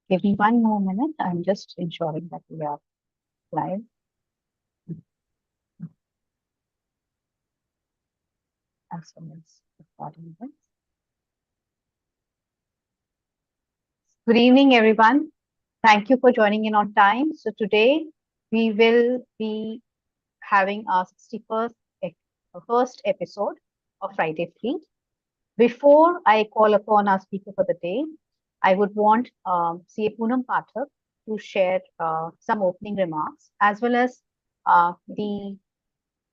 Give me one more minute. I'm just ensuring that we are live. As soon as recording this. Good evening, everyone. Thank you for joining in on time. So today we will be having our 61st first episode of Friday Fleet. Before I call upon our speaker for the day, I would want CA Poonam Pathak to share some opening remarks as well as uh, the,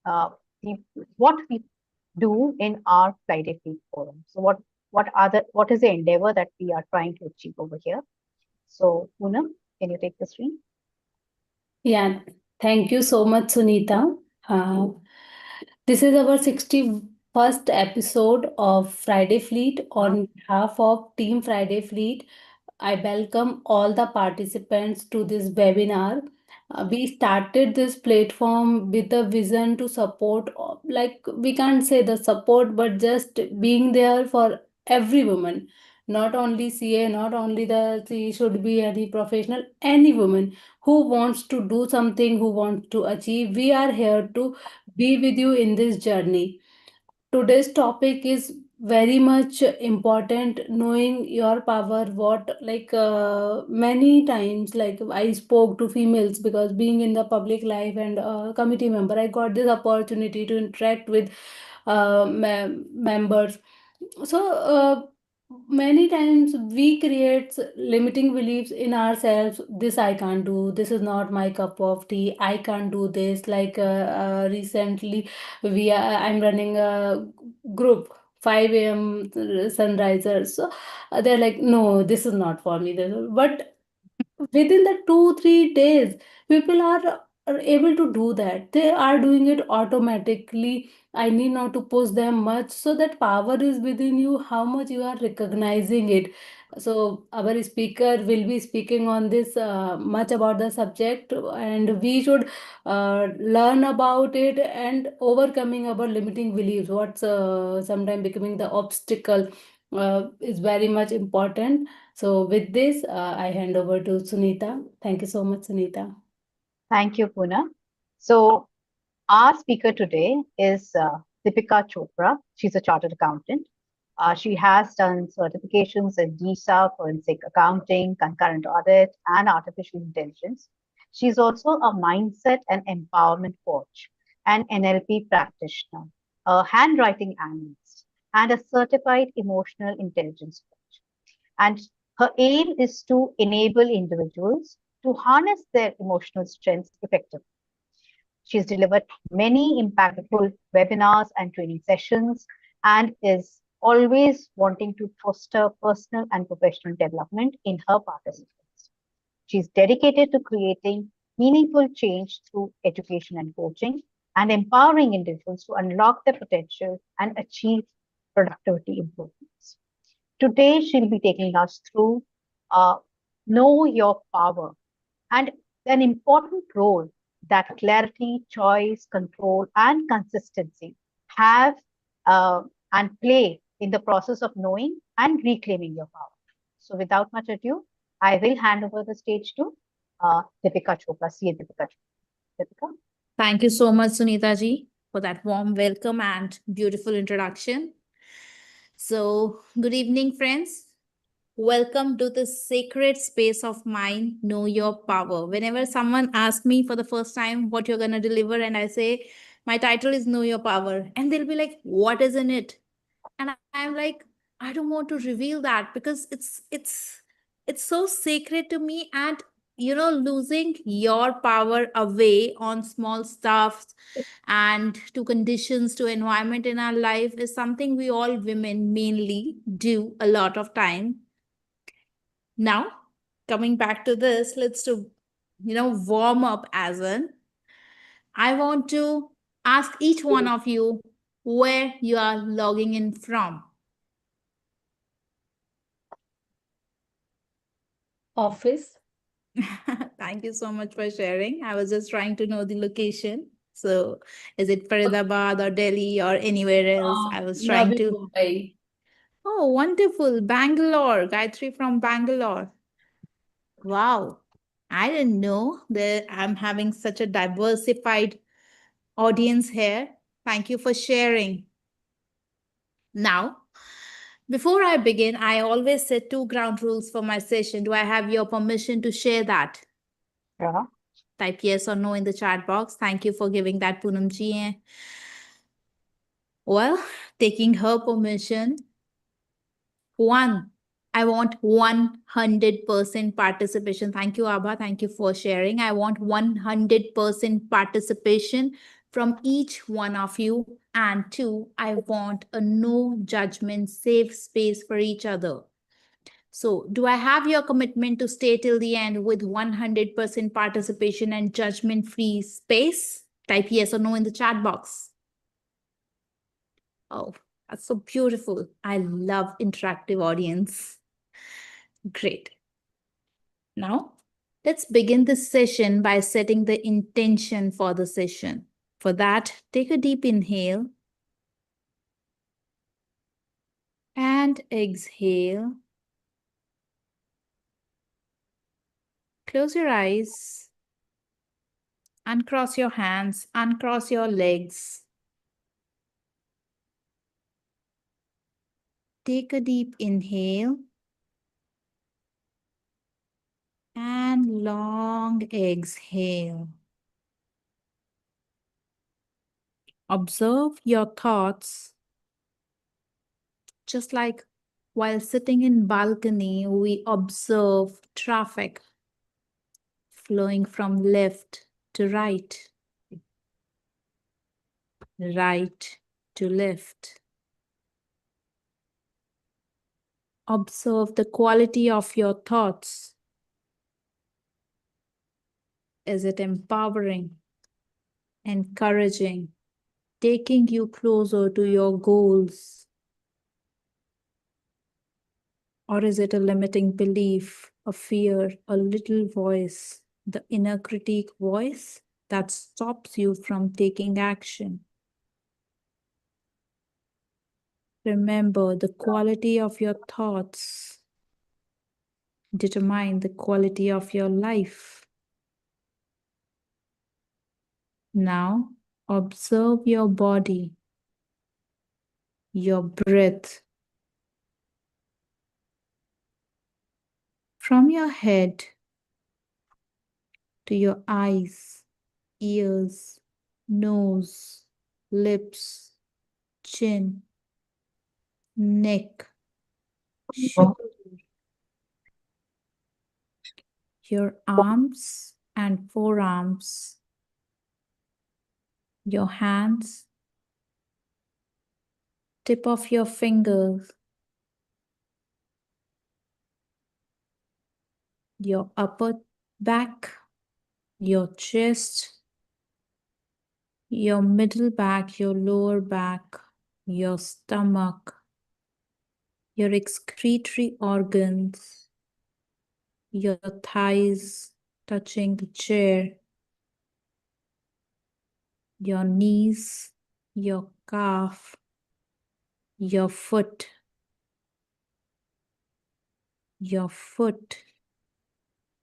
uh, the what we do in our Friday Fleet forum. So what is the endeavor that we are trying to achieve over here? So Poonam, can you take the screen? Yeah, thank you so much, Sunita. Uh, this is our 61st episode of Friday Fleet. On behalf of Team Friday Fleet, I welcome all the participants to this webinar. We started this platform with a vision to support, like we can't say the support, but just being there for every woman. Not only CA, not only the she should be any professional, any woman who wants to do something, who wants to achieve. We are here to be with you in this journey. Today's topic is very much important, knowing your power. What, like, many times, like, I spoke to females because being in the public life and committee member, I got this opportunity to interact with members. So many times we create limiting beliefs in ourselves. This I can't do, this is not my cup of tea, I can't do this. Like, recently I'm running a group 5 a.m. sunrisers. So they're like, no, this is not for me. But within the 2 3 days, people are able to do that. They are doing it automatically. I need not to push them much. So that power is within you, how much you are recognizing it. So our speaker will be speaking on this much about the subject, and we should learn about it and overcoming our limiting beliefs. What's sometimes becoming the obstacle is very much important. So with this, I hand over to Sunita. Thank you so much, Sunita. Thank you, Poonam. So our speaker today is Deepika Chopra. She's a chartered accountant. She has done certifications in DSA, forensic accounting, concurrent audit, and artificial intelligence. She's also a mindset and empowerment coach, an NLP practitioner, a handwriting analyst, and a certified emotional intelligence coach. And her aim is to enable individuals to harness their emotional strengths effectively. She's delivered many impactful webinars and training sessions and is always wanting to foster personal and professional development in her participants. She's dedicated to creating meaningful change through education and coaching and empowering individuals to unlock their potential and achieve productivity improvements. Today, she'll be taking us through uh, Know Your Power and an important role that clarity, choice, control, and consistency have and play in the process of knowing and reclaiming your power. So, without much ado, I will hand over the stage to Deepika Chopra, CA Deepika Chopra. Deepika? Thank you so much, Sunita ji, for that warm welcome and beautiful introduction. So, good evening, friends. Welcome to the sacred space of mine, Know Your Power. Whenever someone asks me for the first time what you're going to deliver, and I say, my title is Know Your Power, and they'll be like, what is in it? And I'm like, I don't want to reveal that because it's so sacred to me. And losing your power away on small stuff and to conditions to environment in our life is something we all women mainly do a lot of time. Now, coming back to this, let's do warm up. As in, I want to ask each one of you where you are logging in from. Office. Thank you so much for sharing. I was just trying to know the location. So, is it Faridabad or Delhi or anywhere else? I was trying Navi to. Mumbai. Oh, wonderful. Bangalore. Gayatri from Bangalore. Wow. I didn't know that I'm having such a diversified audience here. Thank you for sharing. Now, before I begin, I always set 2 ground rules for my session. Do I have your permission to share that? Yeah. Type yes or no in the chat box. Thank you for giving that, Poonamji. Well, taking her permission, one, I want 100% participation. Thank you, Abha. Thank you for sharing. I want 100% participation from each one of you. And 2, I want a no judgment, safe space for each other. So, do I have your commitment to stay till the end with 100% participation and judgment free space? Type yes or no in the chat box. Oh, that's so beautiful. I love interactive audience. Great. Now, let's begin this session by setting the intention for the session. For that, take a deep inhale and exhale. Close your eyes, uncross your hands, uncross your legs. Take a deep inhale and long exhale. Observe your thoughts, just like while sitting in balcony, we observe traffic flowing from left to right, right to left. Observe the quality of your thoughts. Is it empowering, encouraging, taking you closer to your goals? Or is it a limiting belief, a fear, a little voice, the inner critique voice that stops you from taking action? Remember, the quality of your thoughts determine the quality of your life. Now, observe your body, your breath. From your head to your eyes, ears, nose, lips, chin, neck, shoulder, your arms and forearms, your hands, tip of your fingers, your upper back, your chest, your middle back, your lower back, your stomach, your excretory organs, your thighs touching the chair, your knees, your calf, your foot,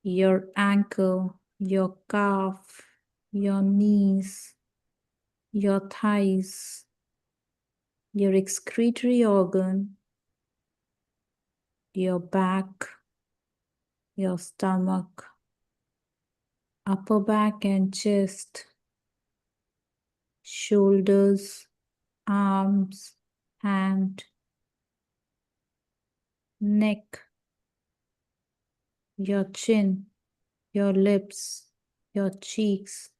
your ankle, your calf, your knees, your thighs, your excretory organ, your back, your stomach, upper back and chest, shoulders, arms, hand, neck, your chin, your lips, your cheeks,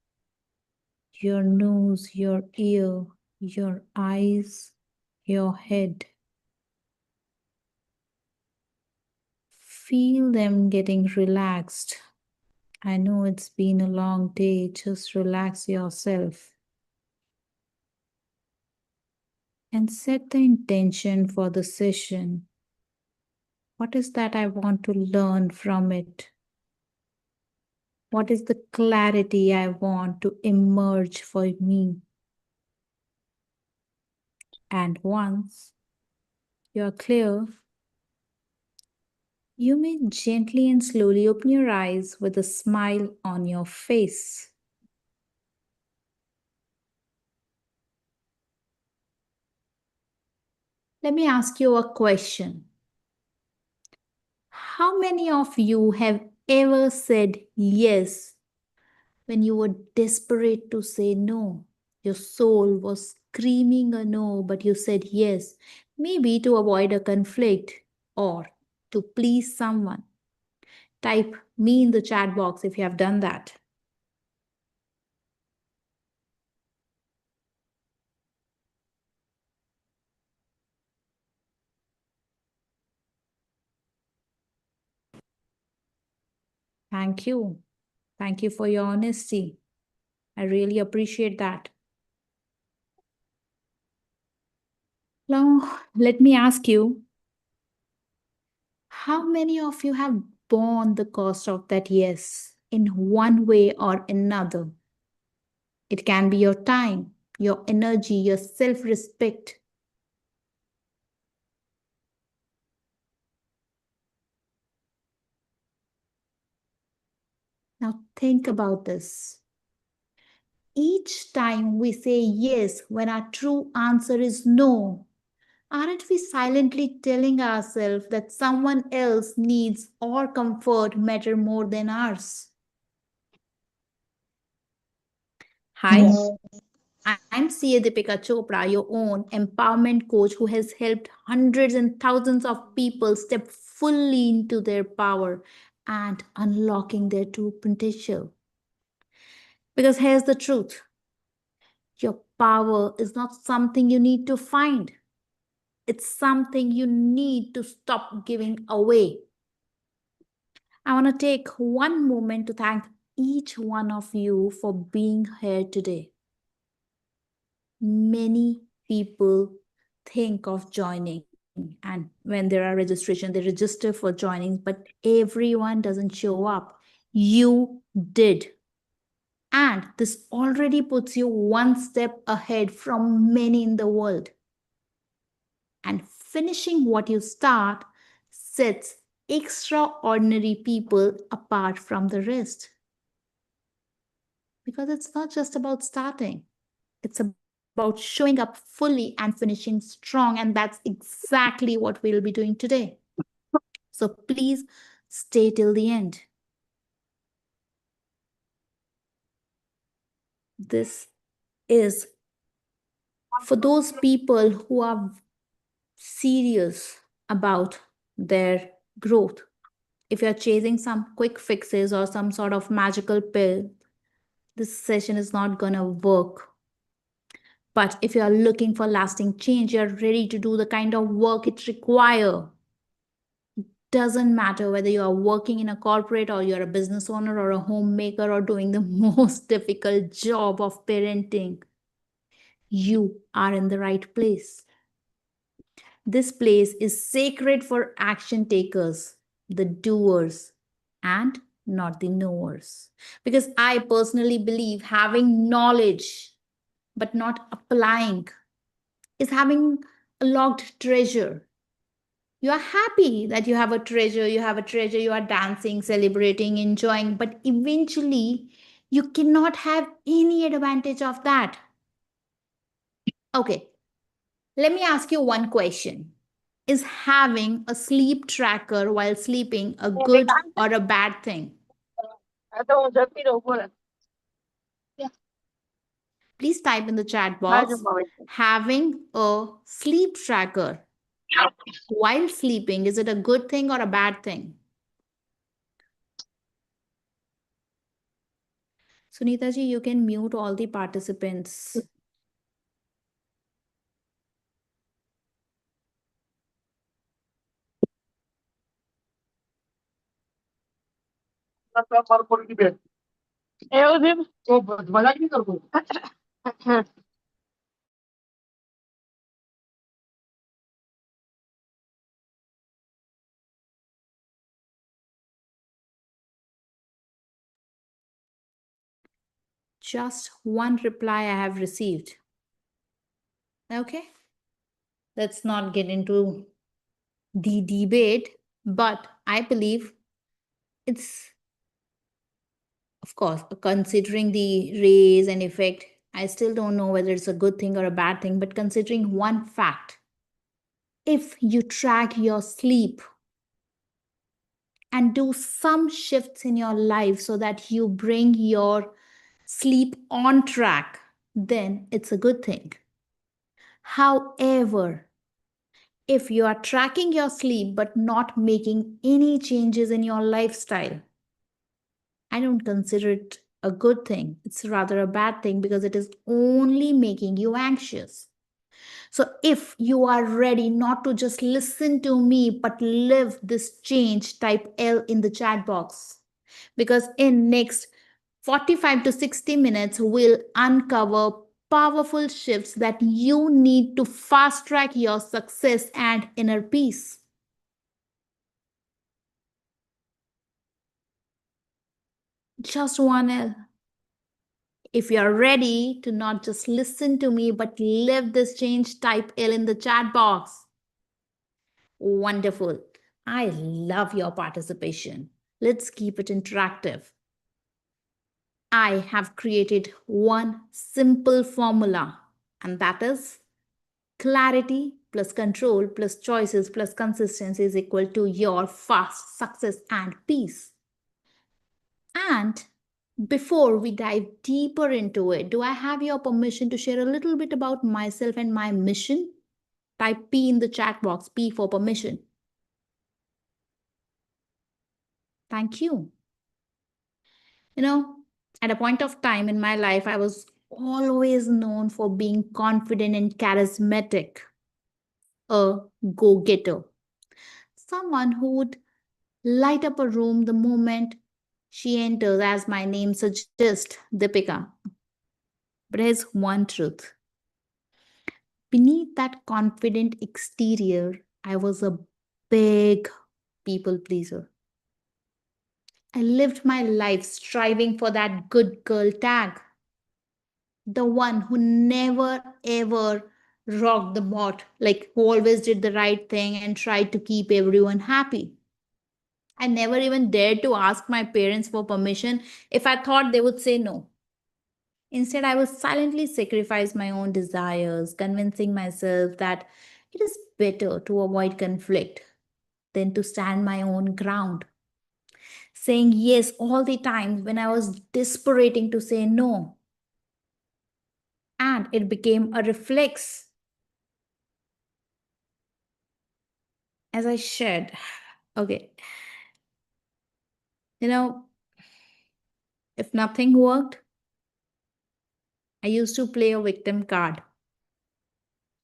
your nose, your ear, your eyes, your head. Feel them getting relaxed. I know it's been a long day, just relax yourself. And set the intention for the session. What is that I want to learn from it? What is the clarity I want to emerge for me? And once you're clear, You may gently and slowly open your eyes with a smile on your face. Let me ask you a question. How many of you have ever said yes when you were desperate to say no? Your soul was screaming a no, but you said yes, maybe to avoid a conflict or to please someone. Type me in the chat box if you have done that. Thank you. Thank you for your honesty. I really appreciate that. Now, let me ask you, how many of you have borne the cost of that yes in one way or another? It can be your time, your energy, your self respect. Now, think about this. Each time we say yes when our true answer is no, aren't we silently telling ourselves that someone else's needs or comfort matter more than ours? Hi, Yes. I'm CA Deepika Chopra, your own empowerment coach who has helped hundreds and thousands of people step fully into their power and unlocking their true potential. Because here's the truth, your power is not something you need to find, it's something you need to stop giving away. I want to take one moment to thank each one of you for being here today. Many people think of joining, and when there are registration, they register for joining, but everyone doesn't show up. You did. And this already puts you one step ahead from many in the world. And finishing what you start sets extraordinary people apart from the rest. Because it's not just about starting, it's about showing up fully and finishing strong. And that's exactly what we'll be doing today. So please stay till the end. This is for those people who are serious about their growth. If you're chasing some quick fixes or some sort of magical pill, this session is not gonna work. But if you are looking for lasting change, you're ready to do the kind of work it requires. Doesn't matter whether you are working in a corporate or you're a business owner or a homemaker or doing the most difficult job of parenting, you are in the right place. This place is sacred for action takers, the doers, and not the knowers. Because I personally believe having knowledge but not applying is having a locked treasure. You are happy that you have a treasure, you are dancing, celebrating, enjoying, but eventually you cannot have any advantage of that. Okay, let me ask you one question. Is having a sleep tracker while sleeping a good or a bad thing? Please type in the chat box. Having a sleep tracker while sleeping, is it a good thing or a bad thing? Sunita ji, you can mute all the participants. Just one reply I have received. Okay. Let's not get into the debate, but I believe it's, of course, considering the rays and effect, I still don't know whether it's a good thing or a bad thing, but considering one fact, if you track your sleep and do some shifts in your life so that you bring your sleep on track, then it's a good thing. However, if you are tracking your sleep but not making any changes in your lifestyle, I don't consider it a good thing. It's rather a bad thing because it is only making you anxious. So if you are ready not to just listen to me but live this change, type L in the chat box. Because in next 45 to 60 minutes we'll uncover powerful shifts that you need to fast track your success and inner peace. Just one L. If you're ready to not just listen to me but live this change, type L in the chat box. Wonderful. I love your participation. Let's keep it interactive. I have created one simple formula, and that is clarity plus control plus choices plus consistency is equal to your fast success and peace. And before we dive deeper into it, do I have your permission to share a little bit about myself and my mission? Type P in the chat box, P for permission. Thank you. You know, at a point of time in my life, I was always known for being confident and charismatic, a go getter, someone who would light up a room the moment she enters, as my name suggests, Deepika. But here's one truth: beneath that confident exterior, I was a big people pleaser. I lived my life striving for that good girl tag, the one who never ever rocked the boat, like who always did the right thing and tried to keep everyone happy. I never even dared to ask my parents for permission if I thought they would say no. Instead, I would silently sacrifice my own desires, convincing myself that it is better to avoid conflict than to stand my own ground. Saying yes all the time when I was desperating to say no. And it became a reflex. As I shared, okay, you know, if nothing worked, I used to play a victim card.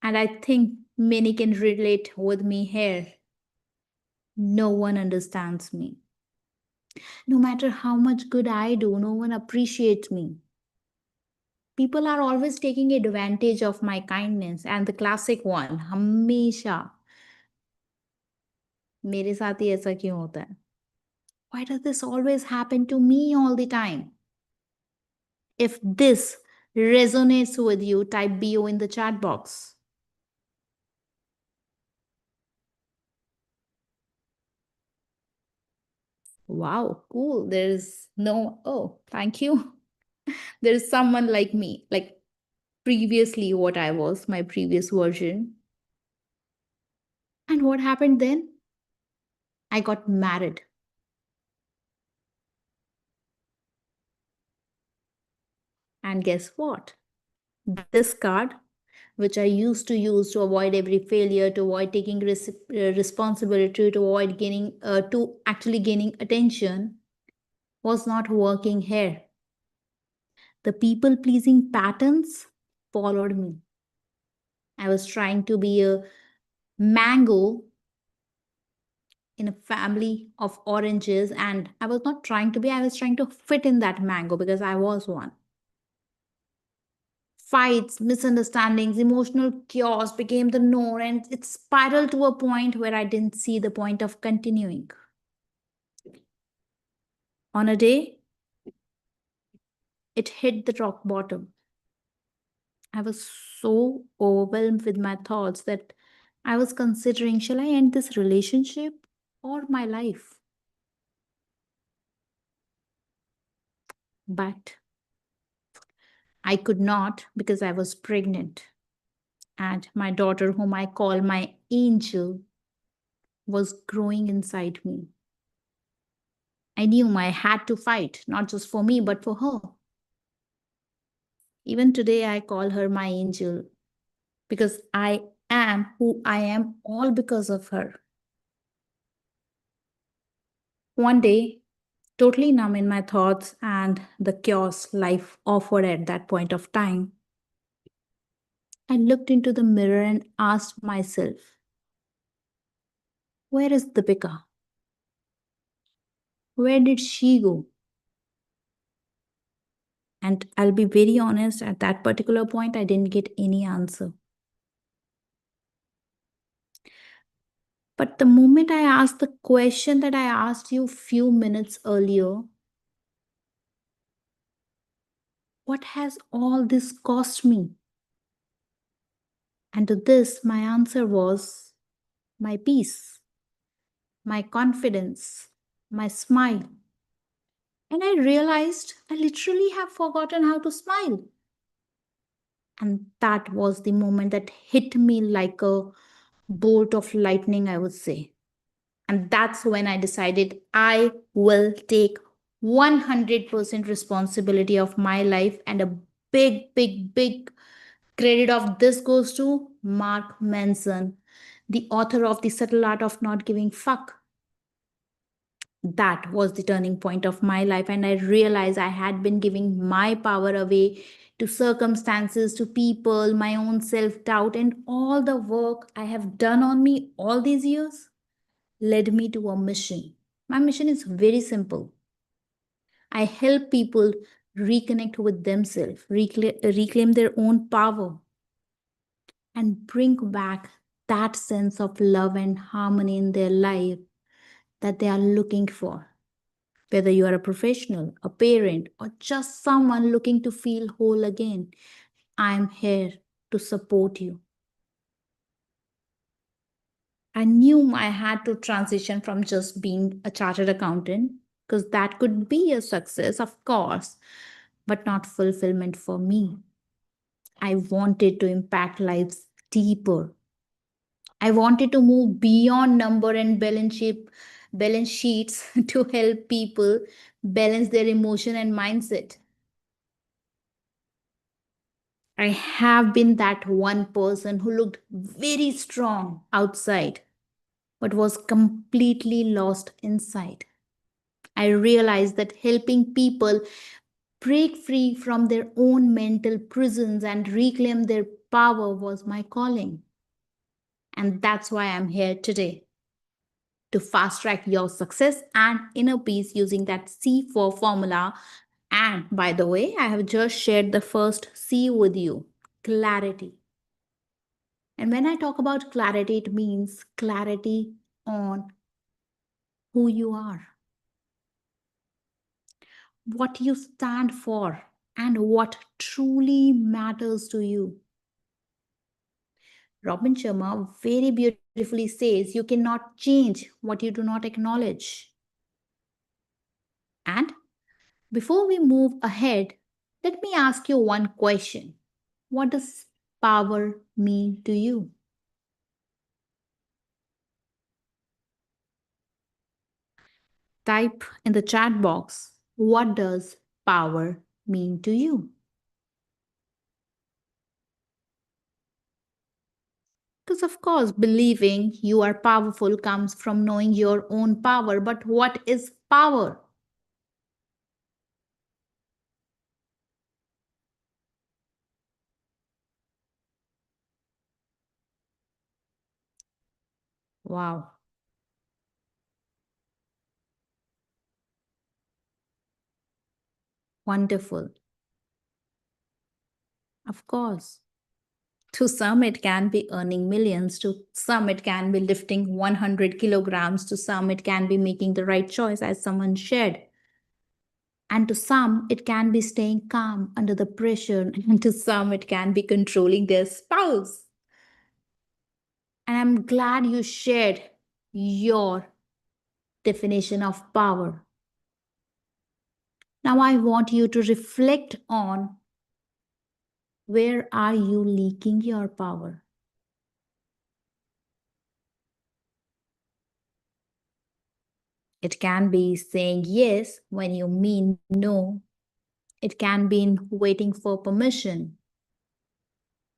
And I think many can relate with me here. No one understands me. No matter how much good I do, no one appreciates me. People are always taking advantage of my kindness. And the classic one, हमेशा मेरे साथ ही ऐसा क्यों होता है? Why does this always happen to me all the time? If this resonates with you, type BO in the chat box. Wow, cool. There's no, oh, thank you. There's someone like me, like previously what I was, my previous version. And what happened then? I got married. And guess what? This card, which I used to use to avoid every failure, to avoid taking responsibility, to avoid to actually gaining attention, was not working here. The people pleasing patterns followed me. I was trying to be a mango in a family of oranges, and I was not trying to be, I was trying to fit in that mango because I was one. Fights, misunderstandings, emotional chaos became the norm, and it spiraled to a point where I didn't see the point of continuing. On a day, it hit the rock bottom. I was so overwhelmed with my thoughts that I was considering, shall I end this relationship? or my life. But I could not because I was pregnant. And my daughter, whom I call my angel, was growing inside me. I knew I had to fight, not just for me, but for her. Even today, I call her my angel because I am who I am all because of her. One day, totally numb in my thoughts and the chaos life offered at that point of time, I looked into the mirror and asked myself, where is Deepika? Where did she go? And I'll be very honest, at that particular point, I didn't get any answer. But the moment I asked the question that I asked you few minutes earlier, what has all this cost me? And to this, my answer was my peace, my confidence, my smile. And I realized I literally have forgotten how to smile. And that was the moment that hit me like a bolt of lightning, I would say. And that's when I decided I will take 100% responsibility of my life. And a big, big, big credit of this goes to Mark Manson, the author of The Subtle Art of Not Giving Fuck. That was the turning point of my life. And I realized I had been giving my power away to circumstances, to people, my own self doubt, and all the work I have done on me all these years led me to a mission. My mission is very simple. I help people reconnect with themselves, reclaim their own power, and bring back that sense of love and harmony in their life that they are looking for. Whether you are a professional, a parent, or just someone looking to feel whole again, I am here to support you. I knew I had to transition from just being a chartered accountant because that could be a success, of course, but not fulfillment for me. I wanted to impact lives deeper. I wanted to move beyond number and balance sheets to help people balance their emotion and mindset. I have been that one person who looked very strong outside but was completely lost inside. I realized that helping people break free from their own mental prisons and reclaim their power was my calling. And that's why I'm here today to fast track your success and inner peace using that C4 formula. And by the way, I have just shared the first C with you, clarity. And when I talk about clarity, it means clarity on who you are, what you stand for, and what truly matters to you. Robin Sharma very beautifully says you cannot change what you do not acknowledge. And before we move ahead, let me ask you one question. What does power mean to you? Type in the chat box, what does power mean to you? Because, of course, believing you are powerful comes from knowing your own power. But what is power? Wow, wonderful. Of course. To some, it can be earning millions. To some, it can be lifting 100 kilograms. To some, it can be making the right choice, as someone shared. And to some, it can be staying calm under the pressure. And to some, it can be controlling their spouse. And I'm glad you shared your definition of power. Now I want you to reflect on where are you leaking your power? It can be saying yes when you mean no. It can be in waiting for permission.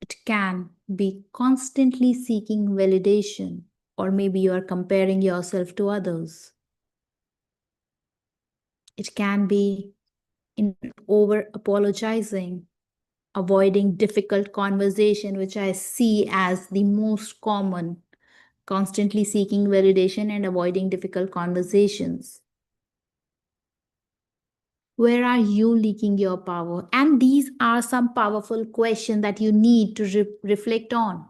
It can be constantly seeking validation, or maybe you are comparing yourself to others. It can be in over apologizing, avoiding difficult conversation, which I see as the most common, constantly seeking validation and avoiding difficult conversations. Where are you leaking your power? And these are some powerful questions that you need to reflect on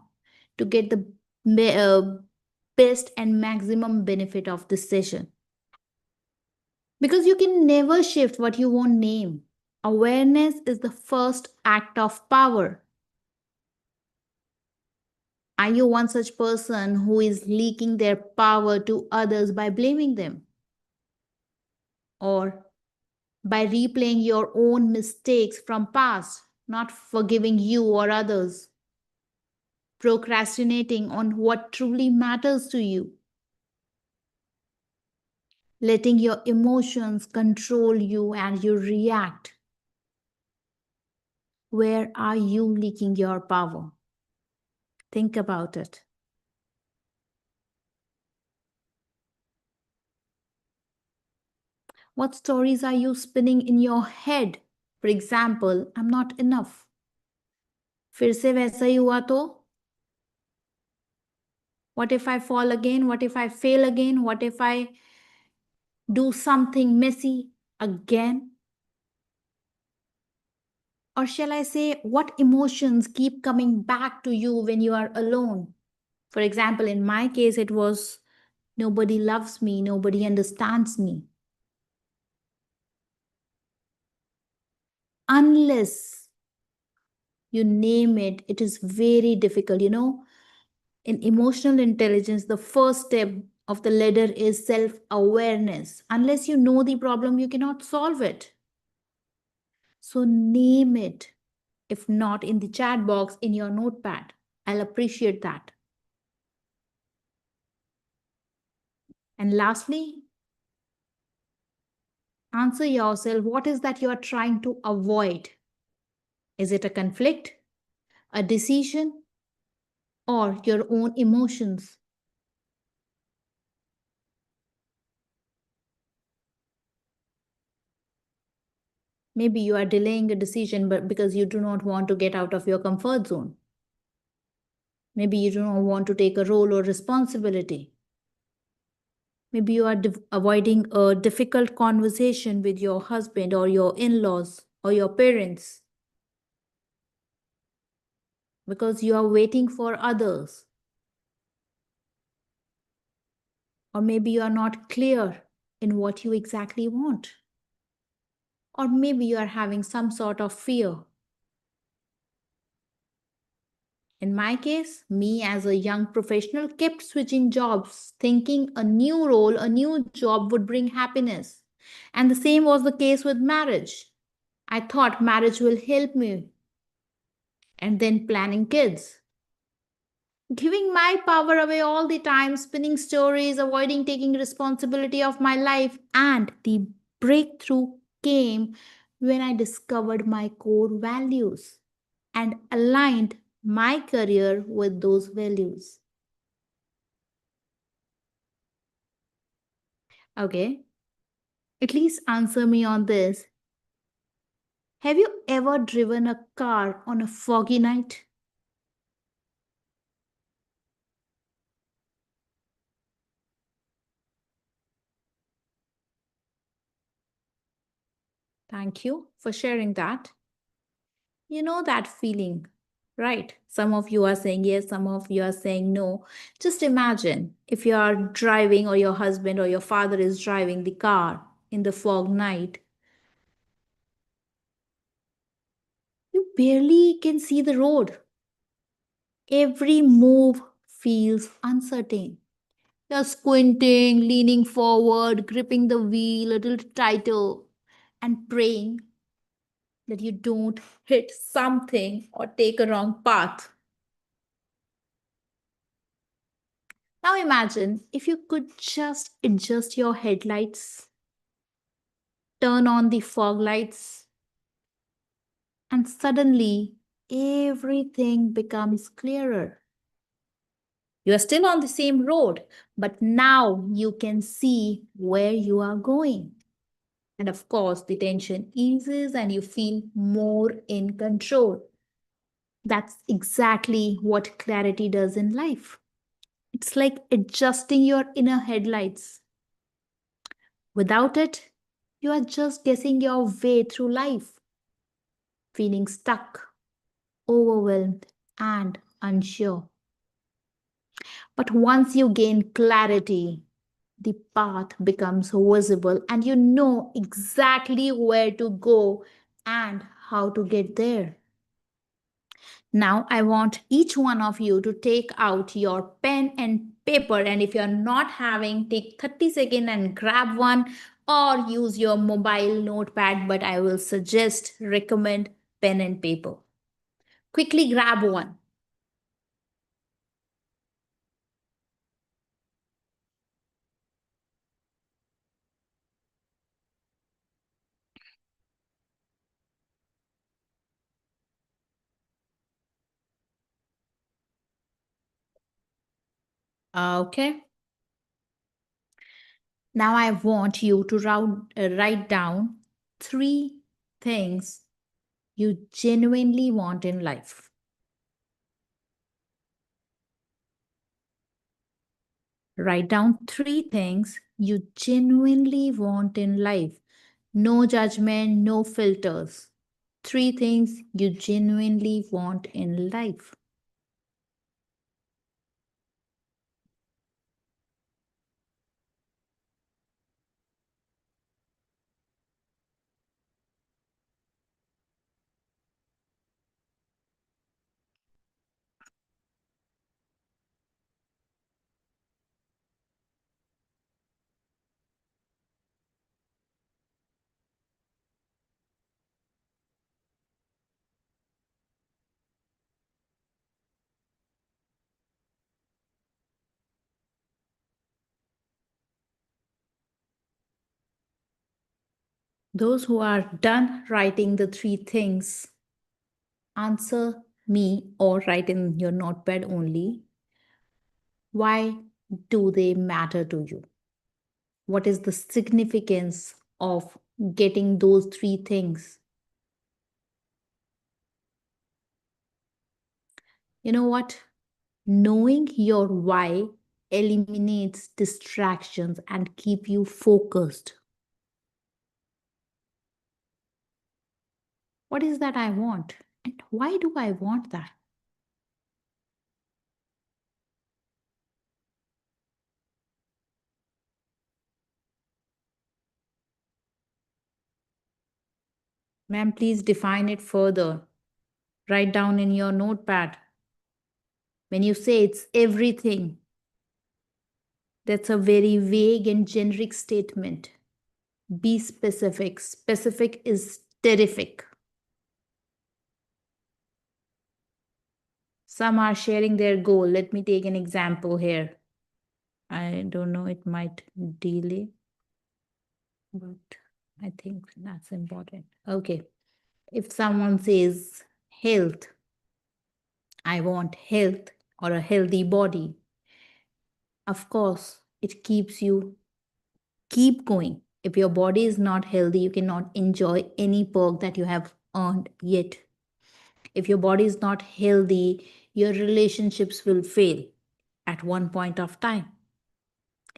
to get the best and maximum benefit of this session. Because you can never shift what you won't name. Awareness is the first act of power. Are you one such person who is leaking their power to others by blaming them? Or by replaying your own mistakes from past, not forgiving you or others? Procrastinating on what truly matters to you? Letting your emotions control you and you react? Where are you leaking your power? Think about it. What stories are you spinning in your head? For example, I'm not enough. फिर से वैसा ही हुआ तो? What if I fall again? What if I fail again? What if I do something messy again? Or shall I say, what emotions keep coming back to you when you are alone? For example, in my case, it was nobody loves me, nobody understands me. Unless you name it, it is very difficult. You know, in emotional intelligence, the first step of the ladder is self awareness. Unless you know the problem, you cannot solve it. So name it. If not in the chat box, in your notepad, I'll appreciate that. And lastly, answer yourself, what is that you are trying to avoid? Is it a conflict, a decision, or your own emotions? Maybe you are delaying a decision but because you do not want to get out of your comfort zone. Maybe you do not want to take a role or responsibility. Maybe you are avoiding a difficult conversation with your husband or your in-laws or your parents because you are waiting for others. Or maybe you are not clear in what you exactly want. Or maybe you are having some sort of fear. In my case, me as a young professional kept switching jobs, thinking a new role, a new job would bring happiness. And the same was the case with marriage. I thought marriage will help me. And then planning kids. Giving my power away all the time, spinning stories, avoiding taking responsibility of my life. And the breakthrough came when I discovered my core values and aligned my career with those values. Okay, at least answer me on this. Have you ever driven a car on a foggy night? Thank you for sharing that. You know that feeling, right? Some of you are saying yes, some of you are saying no. Just imagine if you are driving or your husband or your father is driving the car in the fog night. You barely can see the road. Every move feels uncertain. You're squinting, leaning forward, gripping the wheel a little tighter, and praying that you don't hit something or take a wrong path. Now imagine if you could just adjust your headlights, turn on the fog lights, and suddenly everything becomes clearer. You are still on the same road, but now you can see where you are going. And of course, the tension eases and you feel more in control. That's exactly what clarity does in life. It's like adjusting your inner headlights. Without it, you are just guessing your way through life, feeling stuck, overwhelmed, and unsure. But once you gain clarity, the path becomes visible and you know exactly where to go and how to get there. Now, I want each one of you to take out your pen and paper. And if you're not having, take 30 seconds and grab one or use your mobile notepad. But I will recommend pen and paper. Quickly grab one. Okay. Now I want you to write down three things you genuinely want in life. Write down three things you genuinely want in life. No judgment, no filters. Three things you genuinely want in life. Those who are done writing the three things, answer me or write in your notepad only. Why do they matter to you? What is the significance of getting those three things? You know what? Knowing your why eliminates distractions and keep you focused. What is that I want? And why do I want that? Ma'am, please define it further. Write down in your notepad. When you say it's everything, that's a very vague and generic statement. Be specific. Specific is terrific. Some are sharing their goal. Let me take an example here. I don't know, it might delay, but I think that's important. Okay. If someone says health, I want health or a healthy body, of course, it keeps you keep going. If your body is not healthy, you cannot enjoy any perk that you have earned yet. If your body is not healthy, your relationships will fail at one point of time.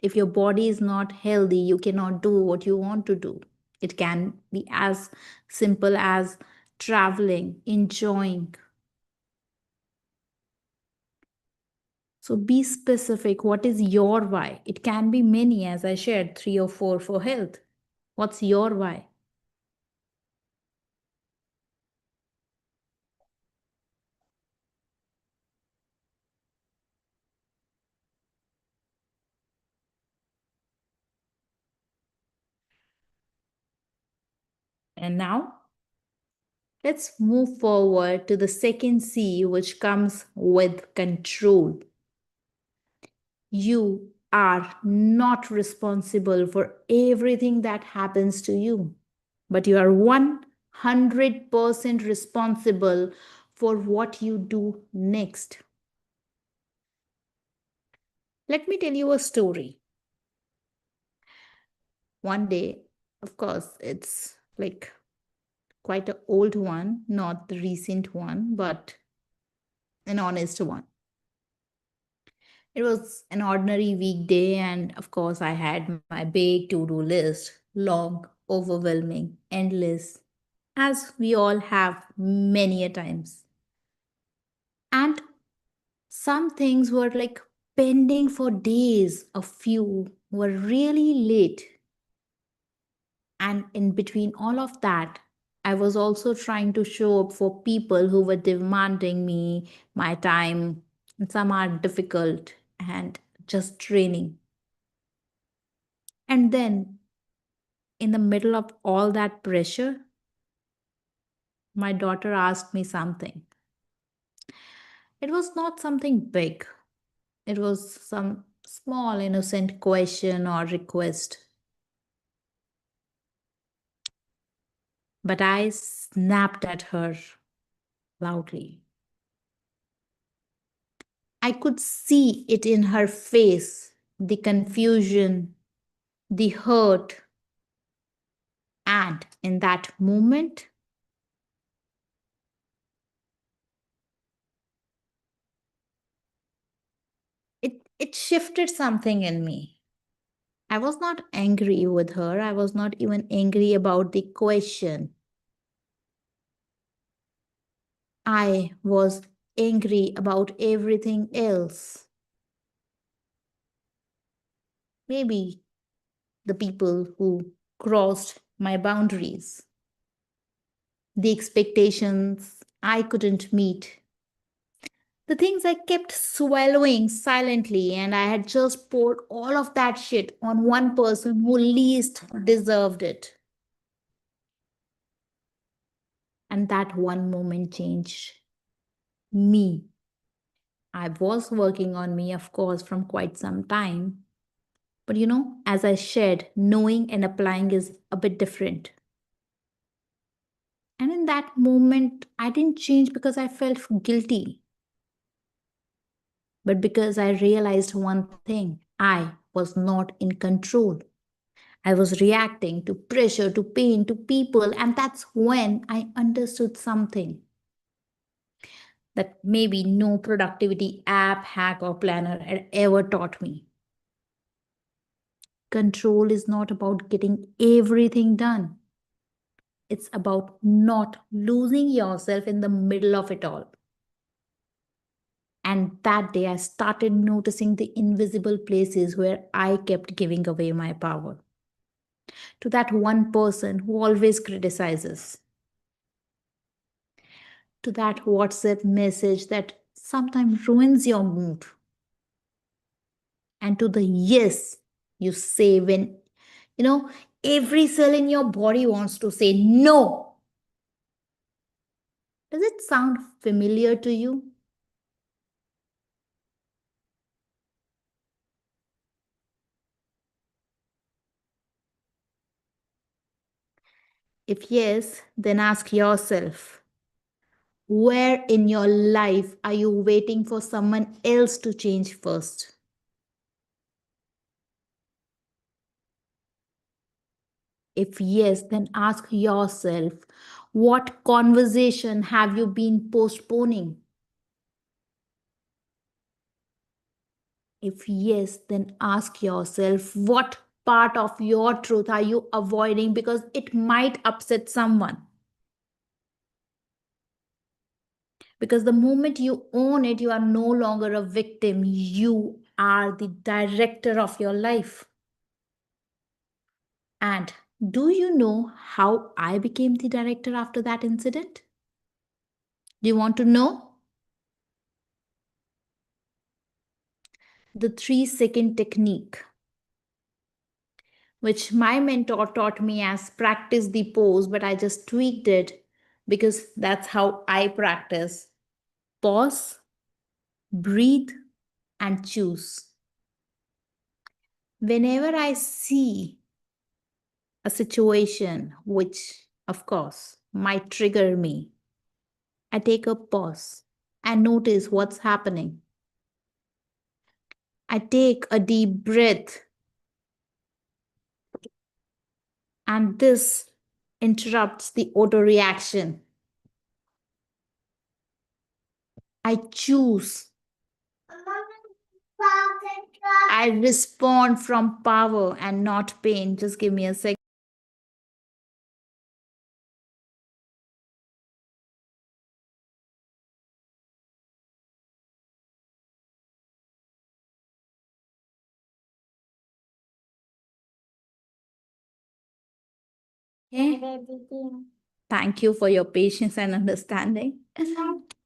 If your body is not healthy, you cannot do what you want to do. It can be as simple as traveling, enjoying. So be specific. What is your why? It can be many, as I shared, three or four for health. What's your why? And now, let's move forward to the second C, which comes with control. You are not responsible for everything that happens to you, but you are 100% responsible for what you do next. Let me tell you a story. One day, of course, it's like quite an old one, not the recent one, but an honest one. It was an ordinary weekday, and of course, I had my big to do list, long, overwhelming, endless, as we all have many a times. And some things were like pending for days, a few were really late. And in between all of that, I was also trying to show up for people who were demanding me, my time. And some are difficult and just draining. And then, in the middle of all that pressure, my daughter asked me something. It was not something big, it was some small, innocent question or request. But I snapped at her loudly. I could see it in her face, the confusion, the hurt. And in that moment, it shifted something in me. I was not angry with her. I was not even angry about the question. I was angry about everything else. Maybe the people who crossed my boundaries, the expectations I couldn't meet, the things I kept swallowing silently, and I had just poured all of that shit on one person who least deserved it. And that one moment changed me. I was working on me, of course, from quite some time. But as I shared, knowing and applying is a bit different. And in that moment, I didn't change because I felt guilty, but because I realized one thing: I was not in control. I was reacting to pressure, to pain, to people, and that's when I understood something that maybe no productivity app, hack, or planner had ever taught me. Control is not about getting everything done. It's about not losing yourself in the middle of it all. And that day, I started noticing the invisible places where I kept giving away my power to that one person who always criticizes, to that WhatsApp message that sometimes ruins your mood, and to the yes you say when, you know, every cell in your body wants to say no. Does it sound familiar to you? If yes, then ask yourself, where in your life are you waiting for someone else to change first? If yes, then ask yourself, what conversation have you been postponing? If yes, then ask yourself, what part of your truth are you avoiding because it might upset someone? Because the moment you own it, you are no longer a victim, you are the director of your life. And do you know how I became the director after that incident? Do you want to know? The 3-second technique. which my mentor taught me as practice the pose, but I just tweaked it because that's how I practice. Pause, breathe, and choose. Whenever I see a situation which, of course, might trigger me, I take a pause and notice what's happening. I take a deep breath, and this interrupts the auto reaction. I choose. I respond from power and not pain. Just give me a second. Okay. Thank you for your patience and understanding.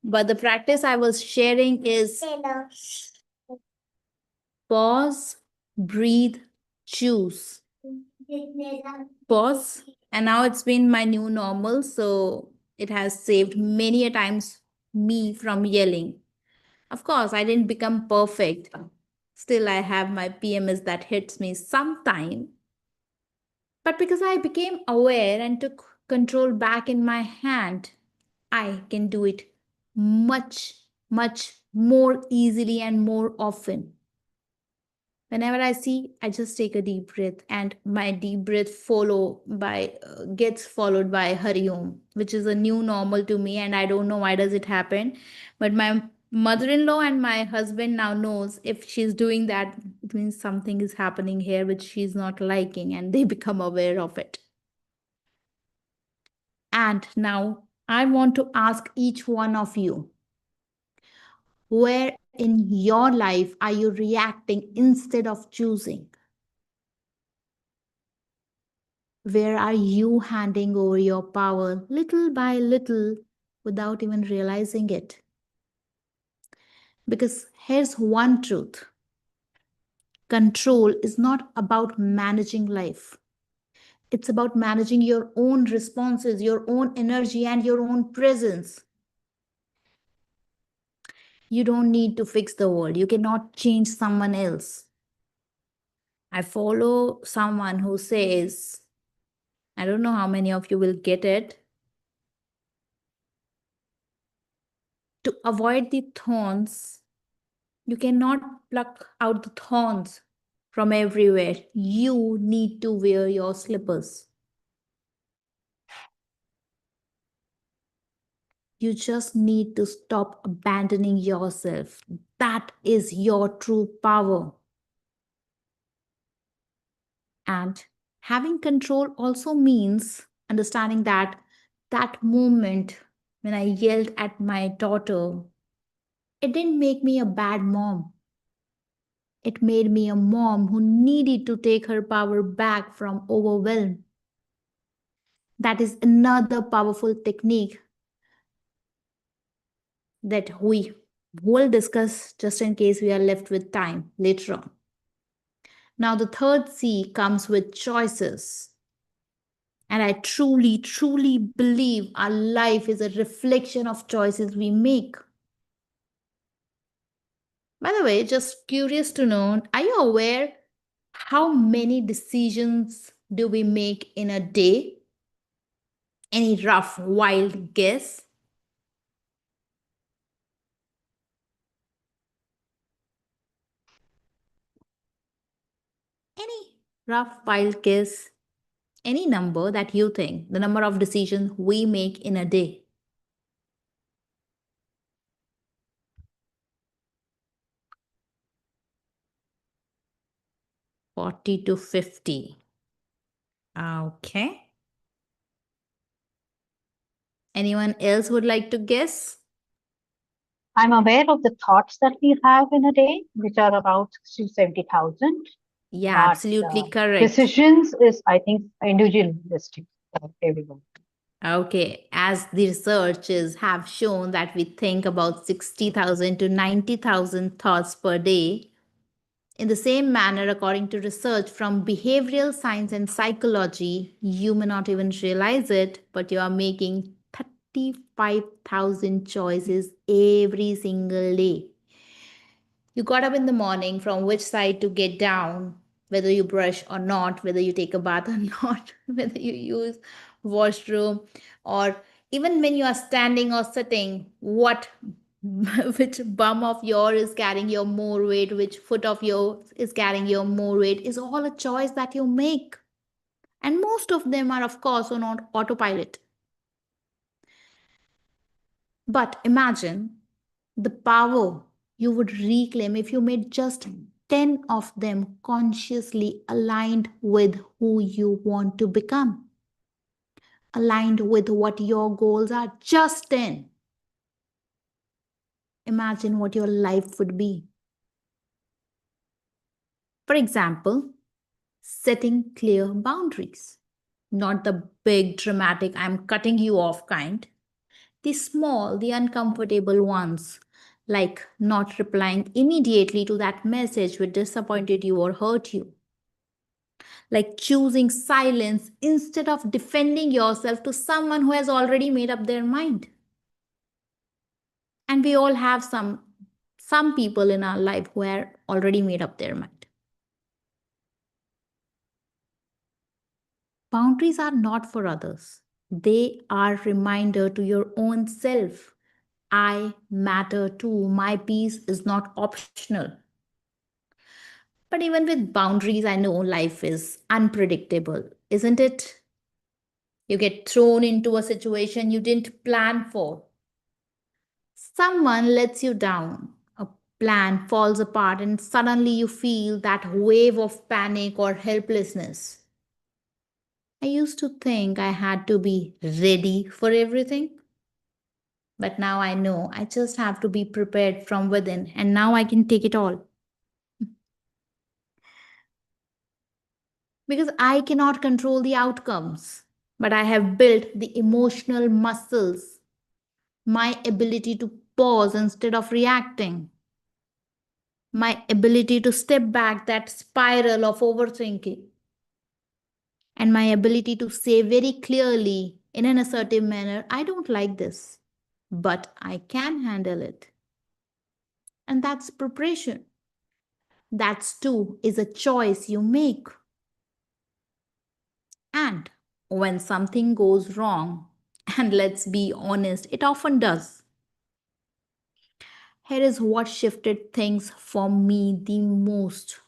But the practice I was sharing is pause, breathe, choose. Pause. And now it's been my new normal. So it has saved many a times me from yelling. Of course, I didn't become perfect. Still, I have my PMS that hits me sometime. But because I became aware and took control back in my hand, I can do it much, much more easily and more often. Whenever I see, I just take a deep breath, and my deep breath gets followed by Hari Om, which is a new normal to me, and I don't know why does it happen. But my mother-in-law and my husband now knows if she's doing that, it means something is happening here which she's not liking, and they become aware of it. And now I want to ask each one of you, where in your life are you reacting instead of choosing? Where are you handing over your power little by little without even realizing it? Because here's one truth: control is not about managing life, it's about managing your own responses, your own energy, and your own presence. You don't need to fix the world, you cannot change someone else. I follow someone who says, I don't know how many of you will get it. To avoid the thorns, you cannot pluck out the thorns from everywhere. You need to wear your slippers. You just need to stop abandoning yourself. That is your true power. And having control also means understanding that that moment when I yelled at my daughter, it didn't make me a bad mom. It made me a mom who needed to take her power back from overwhelm. That is another powerful technique that we will discuss just in case we are left with time later on. Now, the third C comes with choices. And I truly, truly believe our life is a reflection of choices we make. By the way, just curious to know, are you aware how many decisions do we make in a day? Any rough, wild guess? Any rough, wild guess? Any number that you think, the number of decisions we make in a day? Forty to 50. Okay. Anyone else would like to guess? I'm aware of the thoughts that we have in a day, which are about 60 to 70,000. Yeah, But absolutely correct. decisions is, I think, individualistic for everyone. Okay, as the researchers have shown that we think about 60,000 to 90,000 thoughts per day. In the same manner, according to research from behavioral science and psychology, you may not even realize it, but you are making 35,000 choices every single day. You got up in the morning, from which side to get down, whether you brush or not, whether you take a bath or not, whether you use washroom, or even when you are standing or sitting, what which bum of yours is carrying your more weight, which foot of yours is carrying your more weight, is all a choice that you make. And most of them are, of course, on autopilot. But imagine the power you would reclaim if you made just 10 of them consciously aligned with who you want to become, aligned with what your goals are. Just 10. Imagine what your life would be. For example, setting clear boundaries. Not the big, dramatic, I'm cutting you off kind. The small, the uncomfortable ones, like not replying immediately to that message which disappointed you or hurt you, like choosing silence instead of defending yourself to someone who has already made up their mind. And we all have some people in our life who are already made up their mind. Boundaries are not for others. They are reminder to your own self. I matter too. My peace is not optional. But even with boundaries, I know life is unpredictable, isn't it? You get thrown into a situation you didn't plan for. Someone lets you down. A plan falls apart, and suddenly you feel that wave of panic or helplessness. I used to think I had to be ready for everything. But now I know I just have to be prepared from within, and now I can take it all. Because I cannot control the outcomes, but I have built the emotional muscles, my ability to pause instead of reacting, my ability to step back that spiral of overthinking, and my ability to say very clearly in an assertive manner, I don't like this, but I can handle it. And that's preparation. That's too is a choice you make. And when something goes wrong, and let's be honest, it often does. Here is what shifted things for me the most.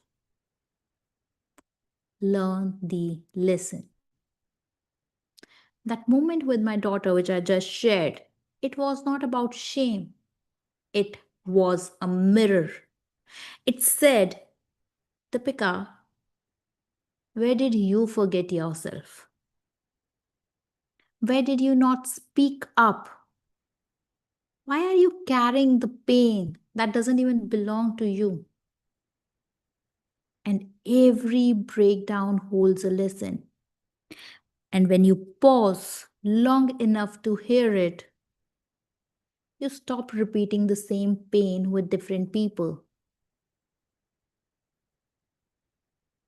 Learn the lesson. That moment with my daughter, which I just shared, it was not about shame. It was a mirror. It said, Deepika, where did you forget yourself? Where did you not speak up? Why are you carrying the pain that doesn't even belong to you? And every breakdown holds a lesson. And when you pause long enough to hear it, you stop repeating the same pain with different people.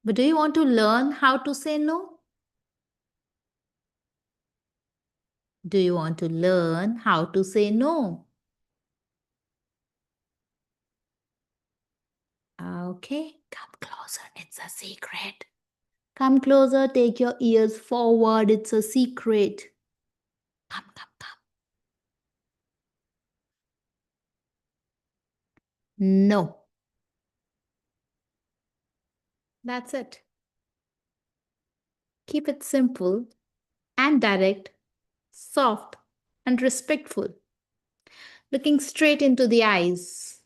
But do you want to learn how to say no? Do you want to learn how to say no? Okay, come closer. It's a secret. Come closer, take your ears forward. It's a secret. Come, come, come. No. That's it. Keep it simple and direct, soft and respectful. Looking straight into the eyes.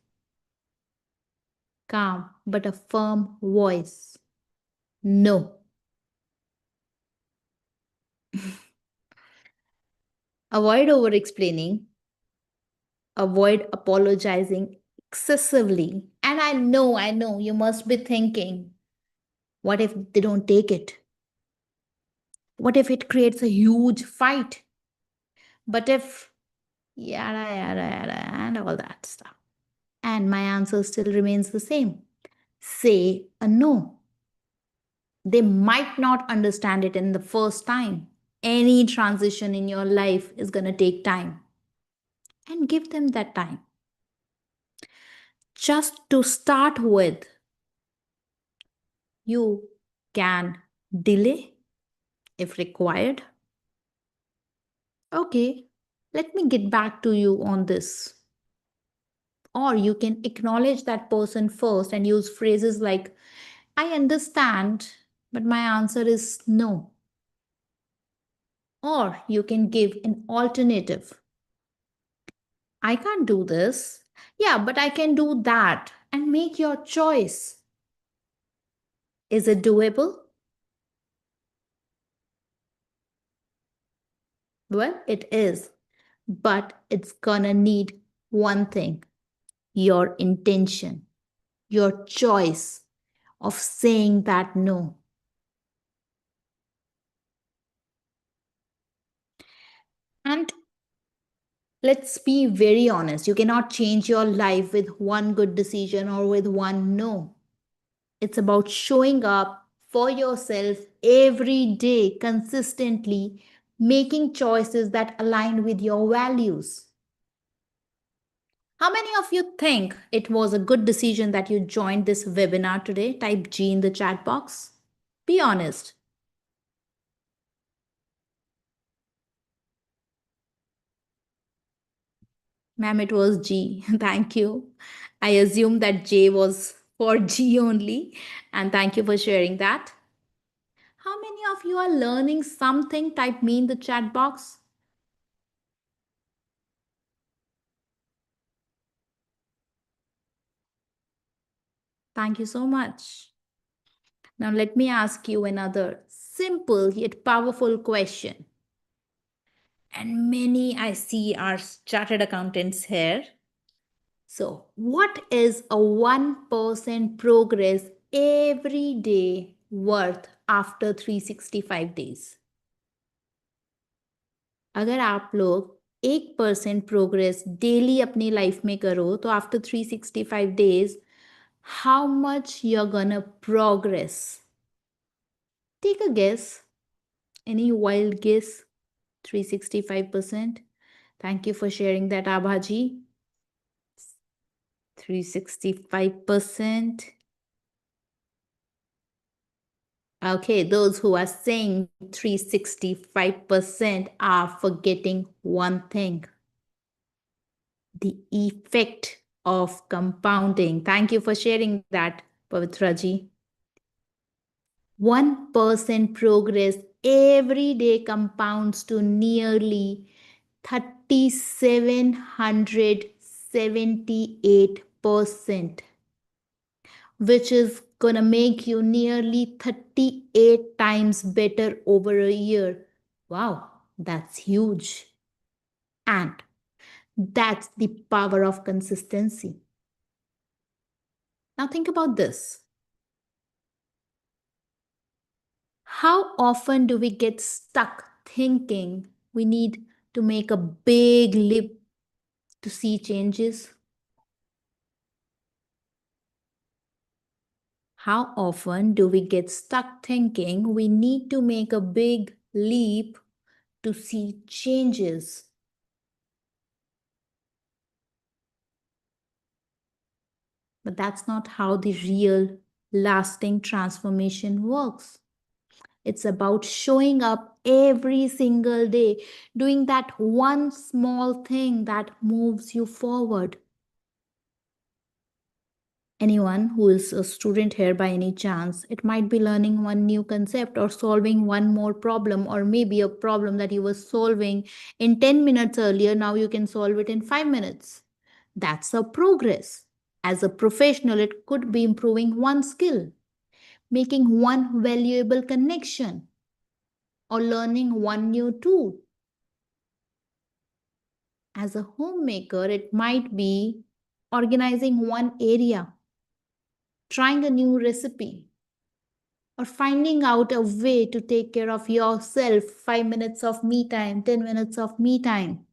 Calm but a firm voice. No. Avoid over explaining. Avoid apologizing excessively. And I know, you must be thinking, what if they don't take it? What if it creates a huge fight? But if yada, yada, yada, and all that stuff. And my answer still remains the same. say a no. They might not understand it in the first time. Any transition in your life is going to take time. And give them that time. Just to start with, you can delay if required. Okay, let me get back to you on this. Or you can acknowledge that person first and use phrases like, I understand, but my answer is no. Or you can give an alternative. I can't do this. Yeah, but I can do that and make your choice. Is it doable? Well, it is, but it's gonna need one thing, your intention, your choice of saying that no. And let's be very honest, you cannot change your life with one good decision or with one no. It's about showing up for yourself every day consistently, making choices that align with your values. How many of you think it was a good decision that you joined this webinar today? Type G in the chat box. Be honest. Ma'am, it was G. Thank you. I assume that J was for G only. And thank you for sharing that. How many of you are learning something? Type me in the chat box. Thank you so much. Now, let me ask you another simple yet powerful question. And many I see are chartered accountants here. So, what is a 1% progress every day worth after 365 days? अगर आप लोग 1% progress daily अपनी life में करो तो after 365 days, how much you're gonna progress? Take a guess. Any wild guess? 365%. Thank you for sharing that, Abhaji. 365%. Okay, those who are saying 365% are forgetting one thing, the effect of compounding. Thank you for sharing that, Pavitraji. 1% progress every day compounds to nearly 3,778%, which is gonna make you nearly 38 times better over a year. Wow, that's huge. And that's the power of consistency. Now think about this. How often do we get stuck thinking we need to make a big leap to see changes? How often do we get stuck thinking we need to make a big leap to see changes? But that's not how the real lasting transformation works. It's about showing up every single day, doing that one small thing that moves you forward. Anyone who is a student here by any chance, it might be learning one new concept or solving one more problem, or maybe a problem that you were solving in 10 minutes earlier, now you can solve it in 5 minutes. That's a progress. As a professional, it could be improving one skill, making one valuable connection, or learning one new tool. As a homemaker, it might be organizing one area, trying a new recipe, or finding out a way to take care of yourself. 5 minutes of me time, 10 minutes of me time.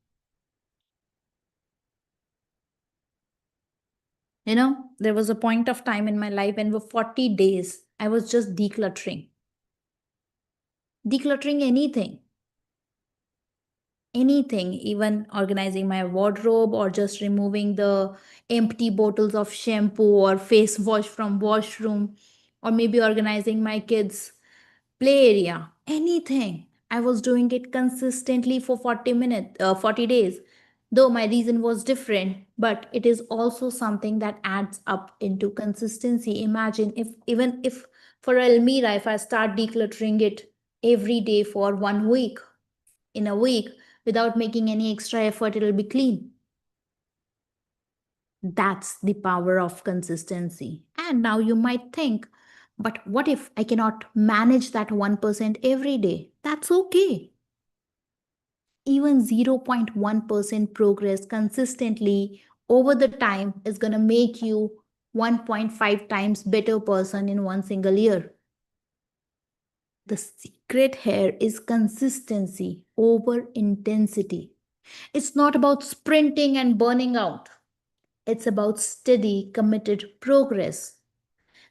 There was a point of time in my life when for 40 days I was just decluttering. Decluttering anything, even organizing my wardrobe or just removing the empty bottles of shampoo or face wash from washroom, or maybe organizing my kids' play area, anything. I was doing it consistently for 40 days. Though my reason was different, but it is also something that adds up into consistency. Imagine if for Elmira, if I start decluttering it every day for 1 week, in a week, without making any extra effort, it'll be clean. That's the power of consistency. And now you might think, but what if I cannot manage that 1% every day? That's okay. Even 0.1% progress consistently over the time is going to make you 1.5 times better person in one single year. The secret here is consistency over intensity. It's not about sprinting and burning out. It's about steady, committed progress.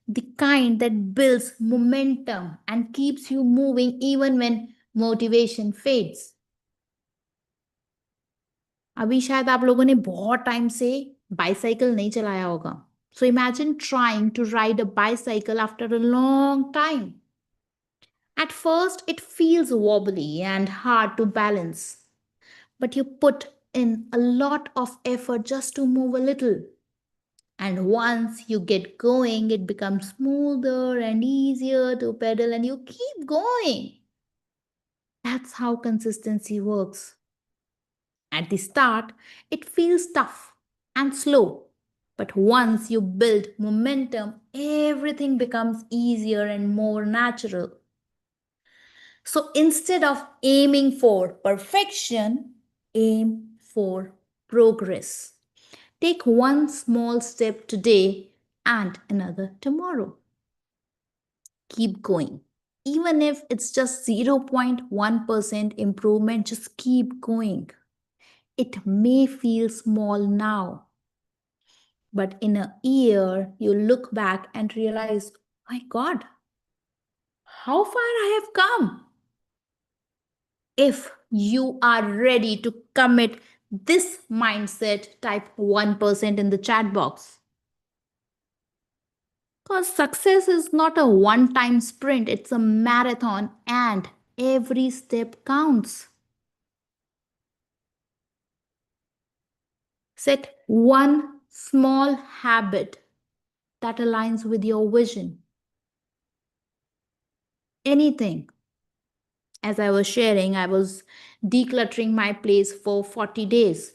The kind that builds momentum and keeps you moving even when motivation fades. अभी शायद आप लोगों ने बहुत time से bicycle नहीं चलाया होगा. So imagine trying to ride a bicycle after a long time. At first, it feels wobbly and hard to balance, but you put in a lot of effort just to move a little. And once you get going, it becomes smoother and easier to pedal, and you keep going. That's how consistency works. At the start, it feels tough and slow. But once you build momentum, everything becomes easier and more natural. So instead of aiming for perfection, aim for progress. Take one small step today and another tomorrow. Keep going. Even if it's just 0.1% improvement, just keep going. It may feel small now, but in a year, you look back and realize, my God, how far I have come. If you are ready to commit this mindset, type 1% in the chat box. Because success is not a one time sprint, it's a marathon and every step counts. Set one small habit that aligns with your vision. Anything. As I was sharing, I was decluttering my place for 40 days.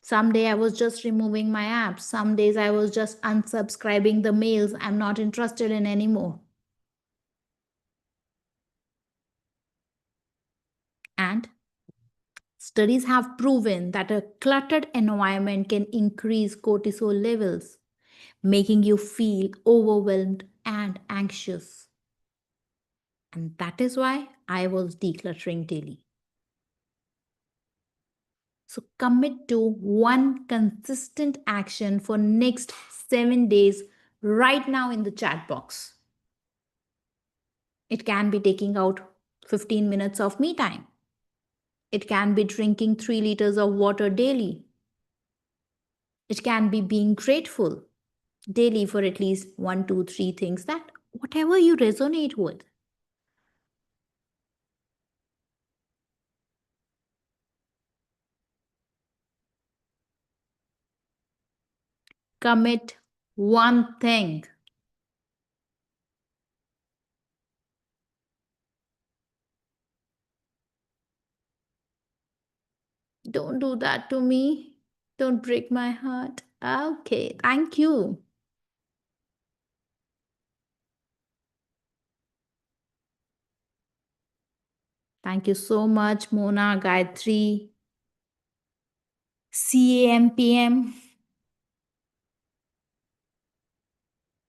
Some day I was just removing my apps. Some days I was just unsubscribing the mails I'm not interested in anymore. And studies have proven that a cluttered environment can increase cortisol levels, making you feel overwhelmed and anxious. And that is why I was decluttering daily. So commit to one consistent action for next 7 days right now in the chat box. It can be taking out 15 minutes of me time. It can be drinking 3 liters of water daily. It can be being grateful daily for at least 1, 2, 3 things, that whatever you resonate with. Commit one thing. Don't do that to me. Don't break my heart. Okay, thank you. Thank you so much, Mona, Gayatri, CAMPM,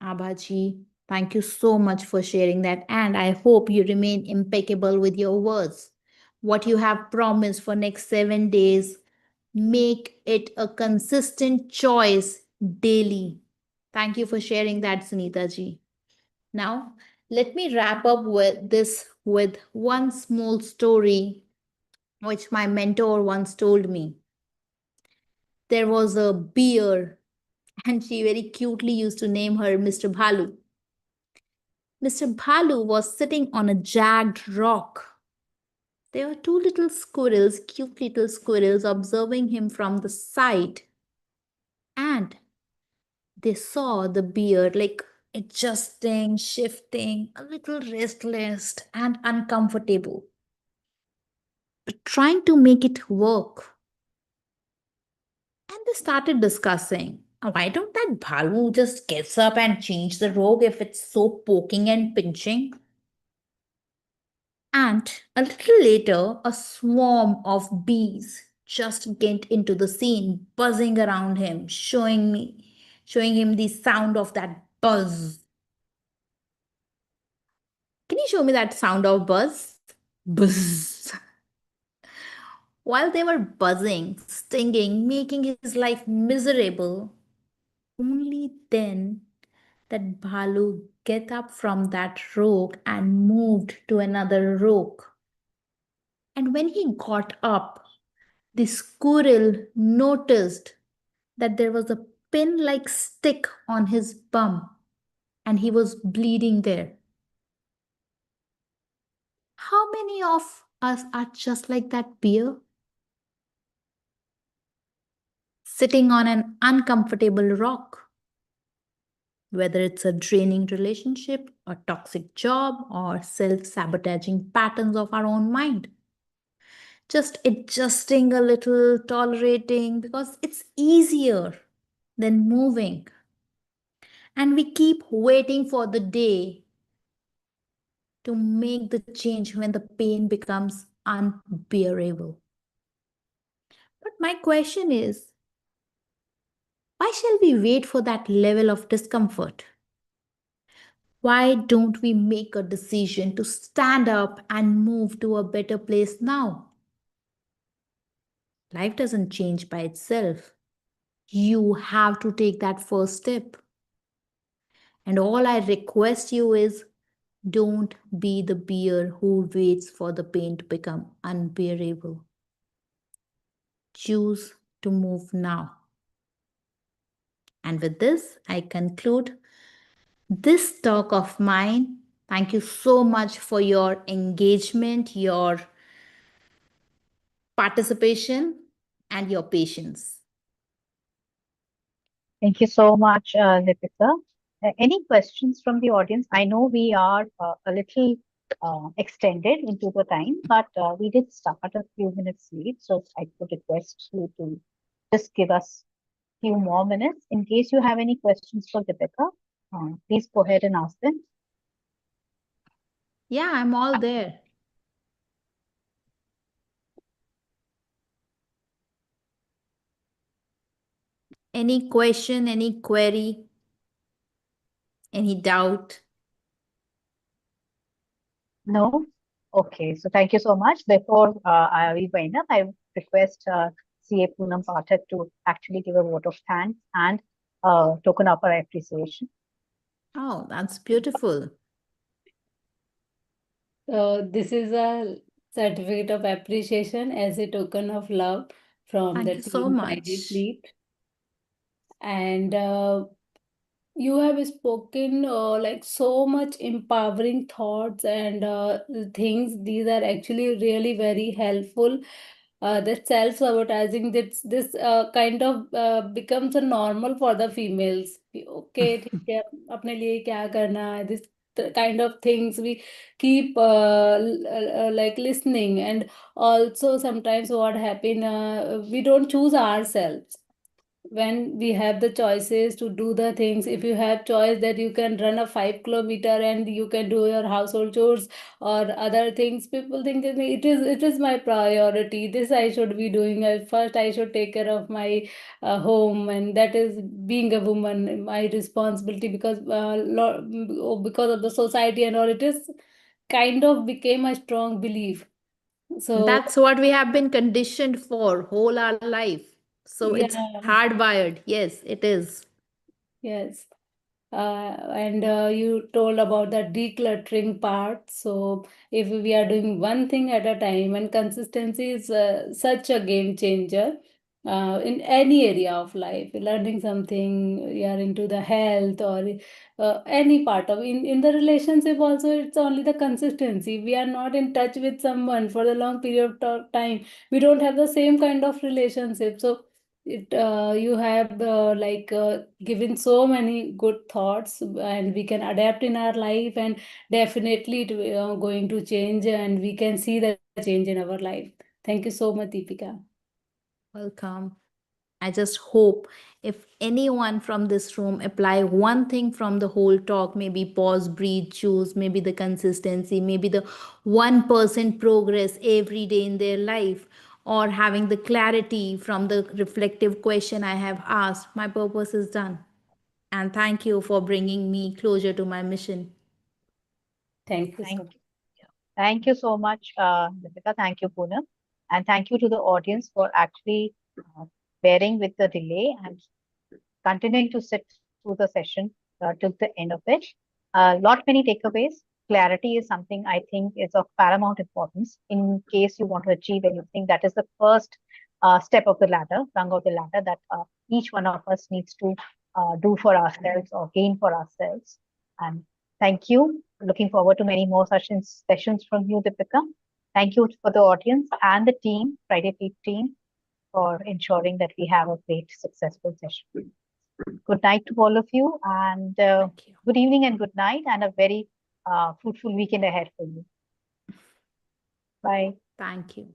Abhaji. Thank you so much for sharing that. And I hope you remain impeccable with your words. What you have promised for next 7 days, Make it a consistent choice daily. Thank you for sharing that, Sunita ji. Now, let me wrap up with this with one small story which my mentor once told me. There was a bear, and she very cutely used to name her Mr. Bhalu. Mr. Bhalu was sitting on a jagged rock. There were two little squirrels, cute little squirrels, observing him from the side. And they saw the bear like adjusting, shifting, a little restless and uncomfortable, but trying to make it work. And they started discussing, why don't that Bhalu just gets up and change the rope if it's so poking and pinching? And a little later, a swarm of bees just get into the scene, buzzing around him, showing him the sound of that buzz. Can you show me that sound of buzz? Buzz. While they were buzzing, stinging, making his life miserable, only then that Bhalu get up from that rock and moved to another rock. And when he got up, the squirrel noticed that there was a pin like stick on his bum and he was bleeding there. How many of us are just like that bear? Sitting on an uncomfortable rock. Whether it's a draining relationship, a toxic job, or self sabotaging patterns of our own mind. Just adjusting a little, tolerating because it's easier than moving. And we keep waiting for the day to make the change when the pain becomes unbearable. But my question is, why shall we wait for that level of discomfort? Why don't we make a decision to stand up and move to a better place now? Life doesn't change by itself. You have to take that first step. And all I request you is don't be the bear who waits for the pain to become unbearable. Choose to move now. And with this, I conclude this talk of mine. Thank you so much for your engagement, your participation, and your patience. Thank you so much, Deepika. Any questions from the audience? I know we are a little extended into the time, but we did start a few minutes late, so I could request you to just give us a few more minutes. In case you have any questions for Deepika, please go ahead and ask them. Yeah, I'm all there. Any question, any query, any doubt? No? Okay, so thank you so much. Before we wind up, I request CA Poonam Pathak to actually give a vote of thanks and token of our appreciation. Oh, that's beautiful. This is a certificate of appreciation as a token of love from Thank the you so team ID much. Fleet. And you have spoken like so much empowering thoughts and things. These are actually really very helpful. That self-sabotaging, this kind of becomes a normal for the females. Okay, ठीक है, अपने लिए क्या करना है, this kind of things we keep like listening. And also sometimes what happen, we don't choose ourselves when we have the choices to do the things. If you have choice that you can run a 5 kilometer and you can do your household chores or other things, people think that it is my priority, this I should be doing. First I should take care of my home, and that is being a woman, my responsibility, because because of the society and all, it is kind of became a strong belief. So That's what we have been conditioned for whole our life. So it's yeah, hardwired. Yes, it is. yes. And you told about the decluttering part. So, if we are doing one thing at a time, and consistency is such a game changer in any area of life, learning something, you are into the health or any part of in the relationship also, it's only the consistency. We are not in touch with someone for the long period of time. We don't have the same kind of relationship. So, it you have given so many good thoughts, and we can adapt in our life, and definitely it going to change, and we can see the change in our life. Thank you so much, Deepika. Welcome. I just hope if anyone from this room apply one thing from the whole talk, maybe pause, breathe, choose, maybe the consistency, maybe the 1% progress every day in their life, or having the clarity from the reflective question I have asked, my purpose is done. And thank you for bringing me closer to my mission. Thank you so Thank much. you. Yeah. Thank you so much, Deepika. Thank you, Poonam. And thank you to the audience for actually bearing with the delay and continuing to sit through the session till the end of it. Lot many takeaways. Clarity is something I think is of paramount importance in case you want to achieve anything. That is the first step of the ladder, rung of the ladder that each one of us needs to do for ourselves or gain for ourselves. And thank you. Looking forward to many more sessions from you, Deepika. Thank you for the audience and the team, Friday Peak team, for ensuring that we have a great, successful session. Good night to all of you, and Thank you. good evening and good night, and a very fruitful weekend ahead for you. Bye. Thank you.